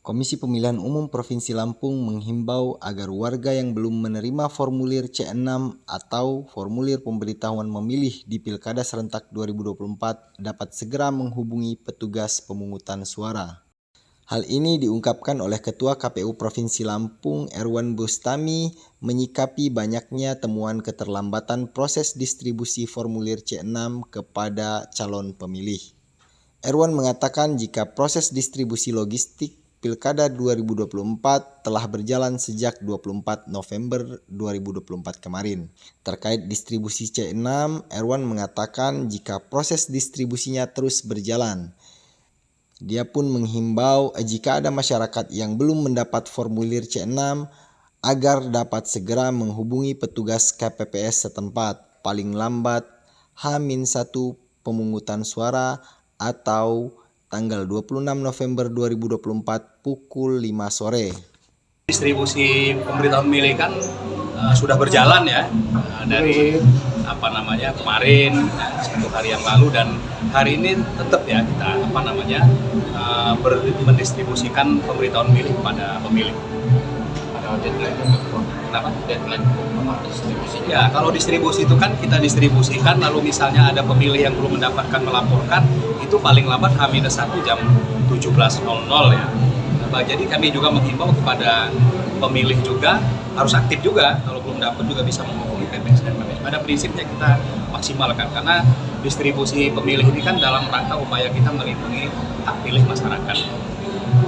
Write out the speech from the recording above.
Komisi Pemilihan Umum Provinsi Lampung menghimbau agar warga yang belum menerima formulir C6 atau formulir pemberitahuan memilih di Pilkada Serentak 2024 dapat segera menghubungi petugas pemungutan suara. Hal ini diungkapkan oleh Ketua KPU Provinsi Lampung Erwan Bustami menyikapi banyaknya temuan keterlambatan proses distribusi formulir C6 kepada calon pemilih. Erwan mengatakan jika proses distribusi logistik Pilkada 2024 telah berjalan sejak 24 November 2024 kemarin. Terkait distribusi C6, Erwan mengatakan jika proses distribusinya terus berjalan. Dia pun menghimbau jika ada masyarakat yang belum mendapat formulir C6 agar dapat segera menghubungi petugas KPPS setempat paling lambat H-1 pemungutan suara atau tanggal 26 November 2024 pukul 5 sore. Distribusi pemberitahuan pemilih kan sudah berjalan ya dari kemarin satu hari yang lalu, dan hari ini tetap ya kita mendistribusikan pemberitahuan pemilih kepada pemilih. Ada deadline Kenapa? deadline distribusi? Ya, kalau distribusi itu kan kita distribusikan, lalu misalnya ada pemilih yang belum mendapatkan melaporkan, itu paling lambat H-1 jam 17.00 ya. Nah, jadi kami juga menghimbau kepada pemilih juga harus aktif juga, kalau belum dapat juga bisa menghubungi PPS dan KPPS. Pada prinsipnya kita maksimalkan, karena distribusi pemilih ini kan dalam rangka upaya kita melindungi hak pilih masyarakat.